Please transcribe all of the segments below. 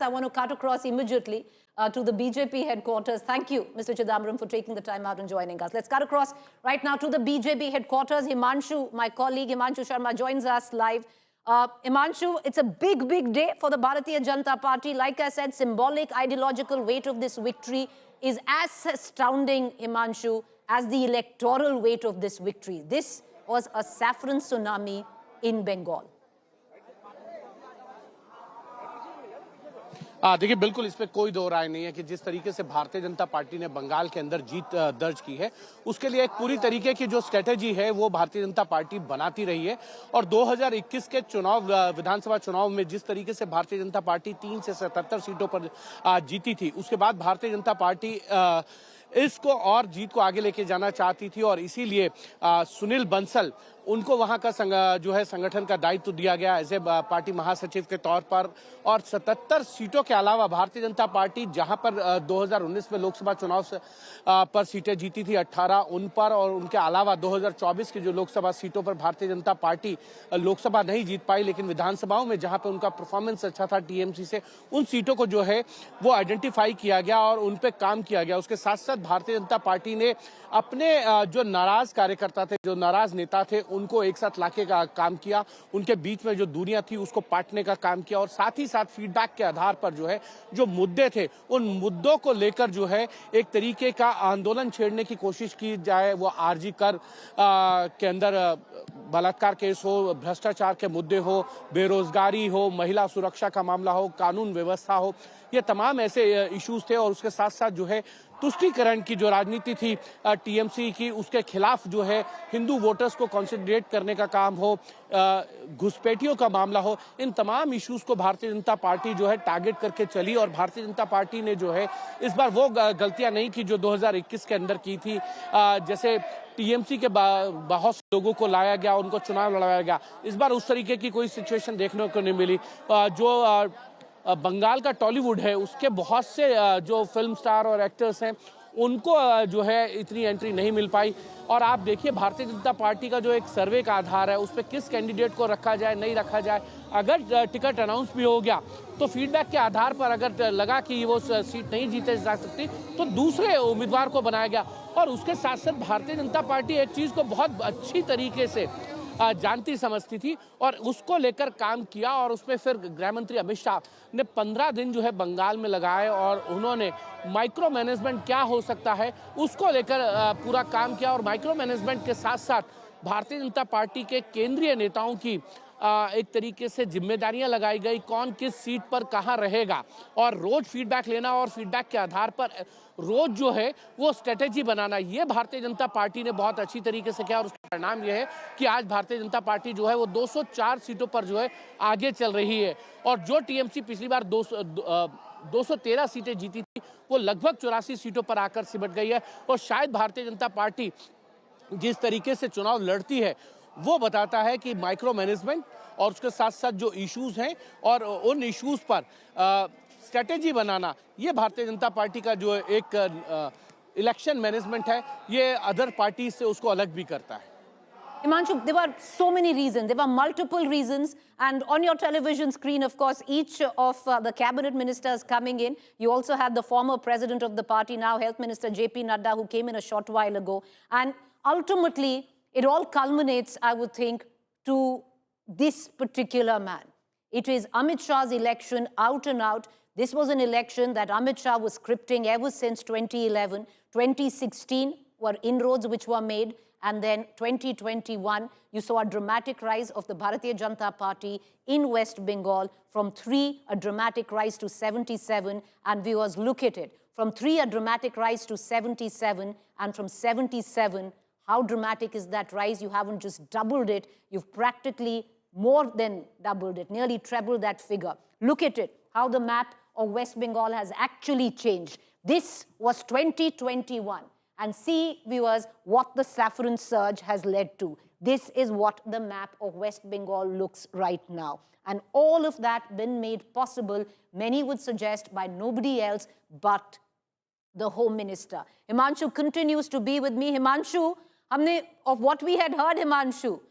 I want to cut across immediately to the BJP headquarters. Thank you, Mr. Chidambaram, for taking the time out and joining us. Let's cut across right now to the BJP headquarters. Himanshu, my colleague Himanshu Sharma, joins us live. Himanshu, it's a big, big day for the Bharatiya Janata Party. Like I said, symbolic ideological weight of this victory is as astounding, Himanshu, as the electoral weight of this victory. This was a saffron tsunami in Bengal. देखिए बिल्कुल इस पे कोई दो राय नहीं है कि जिस तरीके से भारतीय जनता पार्टी ने बंगाल के अंदर जीत दर्ज की है, उसके लिए एक पूरी तरीके की जो स्ट्रेटेजी है वो भारतीय जनता पार्टी बनाती रही है। और 2021 के चुनाव, विधानसभा चुनाव में जिस तरीके से भारतीय जनता पार्टी 3 से 77 सीटों पर जीती थी, उसके बाद भारतीय जनता पार्टी इसको और जीत को आगे लेके जाना चाहती थी और इसीलिए सुनील बंसल उनको वहां का जो है संगठन का दायित्व दिया गया एज ए पार्टी महासचिव के तौर पर। और 77 सीटों के अलावा भारतीय जनता पार्टी जहां पर 2019 में लोकसभा चुनाव पर सीटें जीती थी 18 उन पर, और उनके अलावा 2024 की जो लोकसभा सीटों पर भारतीय जनता पार्टी लोकसभा नहीं जीत पाई, लेकिन विधानसभाओं में जहां पर उनका परफॉर्मेंस अच्छा था टीएमसी से, उन सीटों को जो है वो आइडेंटिफाई किया गया और उन पर काम किया गया। उसके साथ साथ भारतीय जनता पार्टी ने अपने जो नाराज कार्यकर्ता थे, जो नाराज नेता थे, उनको एक साथ लाके का काम किया, उनके बीच में जो दूरियां थी उसको पाटने का काम किया और साथ ही साथ फीडबैक के आधार पर जो है जो मुद्दे थे उन मुद्दों को लेकर जो है एक तरीके का आंदोलन छेड़ने की कोशिश की जाए। वो आरजी कर के अंदर बलात्कार केस हो, भ्रष्टाचार के मुद्दे हो, बेरोजगारी हो, महिला सुरक्षा का मामला हो, कानून व्यवस्था हो, ये तमाम ऐसे इश्यूज थे। और उसके साथ साथ जो है तुष्टीकरण की जो राजनीति थी टीएमसी की, उसके खिलाफ जो है हिंदू वोटर्स को कंसोलिडेट करने का काम हो, घुसपैठियों का मामला हो, इन तमाम इश्यूज को भारतीय जनता पार्टी जो है टारगेट करके चली। और भारतीय जनता पार्टी ने जो है इस बार वो गलतियां नहीं की जो 2021 के अंदर की थी। जैसे टीएमसी के बहुत से लोगों को लाया गया, उनको चुनाव लड़ाया गया, इस बार उस तरीके की कोई सिचुएशन देखने को नहीं मिली। जो बंगाल का टॉलीवुड है उसके बहुत से जो फिल्म स्टार और एक्टर्स हैं उनको जो है इतनी एंट्री नहीं मिल पाई। और आप देखिए भारतीय जनता पार्टी का जो एक सर्वे का आधार है उस पर किस कैंडिडेट को रखा जाए नहीं रखा जाए, अगर टिकट अनाउंस भी हो गया तो फीडबैक के आधार पर अगर लगा कि वो सीट नहीं जीते जा सकती तो दूसरे उम्मीदवार को बनाया गया। और उसके साथ साथ भारतीय जनता पार्टी एक चीज़ को बहुत अच्छी तरीके से जानती समझती थी और उसको लेकर काम किया। और उसमें फिर गृह मंत्री अमित शाह ने 15 दिन जो है बंगाल में लगाए और उन्होंने माइक्रो मैनेजमेंट क्या हो सकता है उसको लेकर पूरा काम किया। और माइक्रो मैनेजमेंट के साथ साथ भारतीय जनता पार्टी के केंद्रीय नेताओं की एक तरीके से जिम्मेदारियां लगाई गई, कौन किस सीट पर कहां रहेगा, और रोज फीडबैक लेना और फीडबैक के आधार पर रोज जो है वो स्ट्रेटेजी बनाना, ये भारतीय जनता पार्टी ने बहुत अच्छी तरीके से किया। और उसका परिणाम यह है कि आज भारतीय जनता पार्टी जो है वो 204 सीटों पर जो है आगे चल रही है। और जो टीएमसी पिछली बार 213 सीटें जीती थी वो लगभग 84 सीटों पर आकर सिमट गई है। और शायद भारतीय जनता पार्टी जिस तरीके से चुनाव लड़ती है वो बताता है कि माइक्रो मैनेजमेंट और उसके साथ साथ जो इश्यूज हैं और उन इश्यूज पर स्ट्रेटेजी बनाना, ये भारतीय जनता पार्टी का जो एक इलेक्शन मैनेजमेंट है ये अदर पार्टी से उसको अलग भी करता है। Himanshu, there were so many reasons. There were multiple reasons. And on your television screen, of course, each of the cabinet ministers coming in. You also had the former president of the party, now Health Minister JP Nadda, who came in a short while ago. And ultimately, it all culminates, I would think, to this particular man. It is Amit Shah's election out and out. This was an election that Amit Shah was scripting ever since 2011. 2016 were inroads which were made. And then 2021, you saw a dramatic rise of the Bharatiya Janata Party in West Bengal. From 3, a dramatic rise to 77. And viewers, look at it. From 3, a dramatic rise to 77. And from 77, how dramatic is that rise? You haven't just doubled it. You've practically more than doubled it, nearly trebled that figure. Look at it, how the map of West Bengal has actually changed. This was 2021. And see, viewers, what the saffron surge has led to. This is what the map of West Bengal looks right now. And all of that been made possible, many would suggest, by nobody else but the Home Minister. Himanshu continues to be with me. Himanshu, of what we had heard, Himanshu,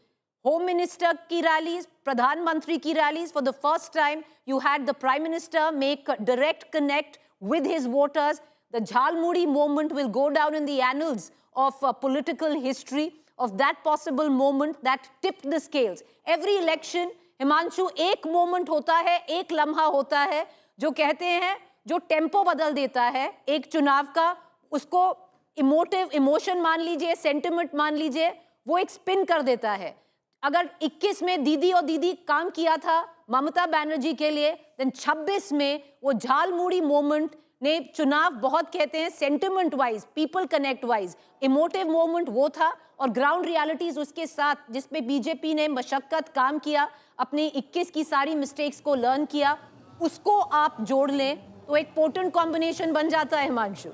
Home Minister ki rallies, Pradhan Mantri ki rallies. For the first time, you had the Prime Minister make a direct connect with his voters. The Jhalmuri moment will go down in the annals of political history, of that possible moment that tipped the scales. Every election, Himanshu, एक moment होता है, एक लम्हा होता है जो कहते हैं, जो टेम्पो बदल देता है एक चुनाव का, उसको इमोशन मान लीजिए, सेंटिमेंट मान लीजिए, वो एक स्पिन कर देता है. अगर 21 में दीदी और दीदी काम किया था ममता बनर्जी के लिए, देन 26 में वो झालमुड़ी मोमेंट ने चुनाव बहुत कहते हैं sentiment wise, people connect wise, emotive moment वो था. और ग्राउंड रियलिटीज उसके साथ जिसपे बीजेपी ने मशक्कत काम किया, अपनी 21 की सारी मिस्टेक्स को लर्न किया, उसको आप जोड़ लें तो एक पोटेंट कॉम्बिनेशन बन जाता है हिमांशु.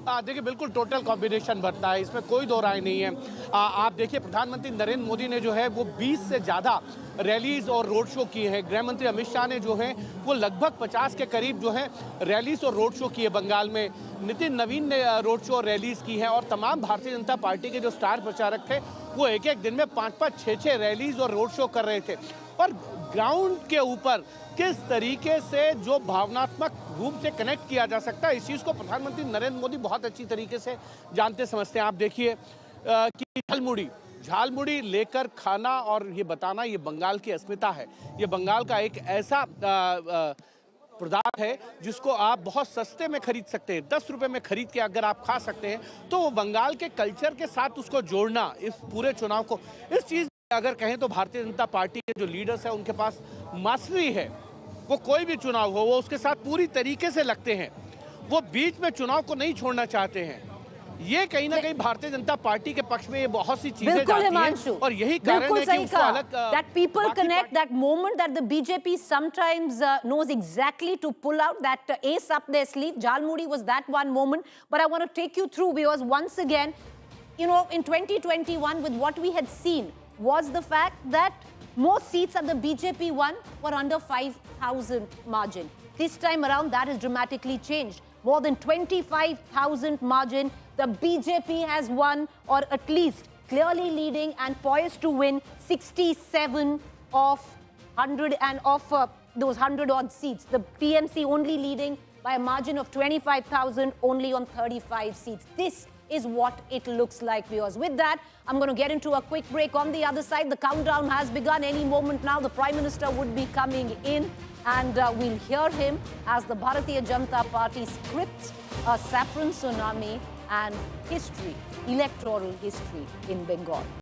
देखिए बिल्कुल टोटल कॉम्बिनेशन बनता है, इसमें कोई दो राय नहीं है. आप देखिए प्रधानमंत्री नरेंद्र मोदी ने जो है वो 20 से ज़्यादा रैलीज और रोड शो किए हैं. गृह मंत्री अमित शाह ने जो है वो लगभग 50 के करीब जो है रैलीज और रोड शो किए बंगाल में. नितिन नवीन ने रोड शो और रैलीज की हैं और तमाम भारतीय जनता पार्टी के जो स्टार प्रचारक थे वो एक एक दिन में 5-5, 6-6 रैलीज और रोड शो कर रहे थे. और ग्राउंड के ऊपर किस तरीके से जो भावनात्मक रूप से कनेक्ट किया जा सकता है, इस चीज़ को प्रधानमंत्री नरेंद्र मोदी बहुत अच्छी तरीके से जानते समझते हैं. आप देखिए कि झालमुड़ी लेकर खाना और ये बताना, ये बंगाल की अस्मिता है. ये बंगाल का एक ऐसा पदार्थ है जिसको आप बहुत सस्ते में खरीद सकते हैं. 10 रुपए में खरीद के अगर आप खा सकते हैं तो वो बंगाल के कल्चर के साथ उसको जोड़ना, इस पूरे चुनाव को, इस चीज़ अगर कहें तो भारतीय जनता पार्टी के जो लीडर्स हैं उनके पास मास्टरी है. वो कोई भी चुनाव हो वो उसके साथ पूरी तरीके से लगते हैं. वो बीच में चुनाव को नहीं छोड़ना चाहते हैं. ये कहीं ना कहीं भारतीय जनता पार्टी के पक्ष में ये बहुत सी चीजें जाती हैं और यही कारण है कि उसको अलग that people connect that moment that the BJP sometimes knows exactly to pull out that ace up their sleeve. Jhalmuri was that one moment, but I want to take you through because once again, you know, in 2021 with what we had seen was the fact that most seats that the BJP won were under 5,000 margin. This time around, that has dramatically changed. More than 25,000 margin, the BJP has won, or at least clearly leading and poised to win 67 of 100 and of those 100 odd seats. The TMC only leading by a margin of 25,000 only on 35 seats. This is what it looks like, viewers. With that, I'm going to get into a quick break. On the other side, the countdown has begun. Any moment now, the Prime Minister would be coming in, and we'll hear him as the Bharatiya Janata Party scripts a saffron tsunami and history, electoral history in Bengal.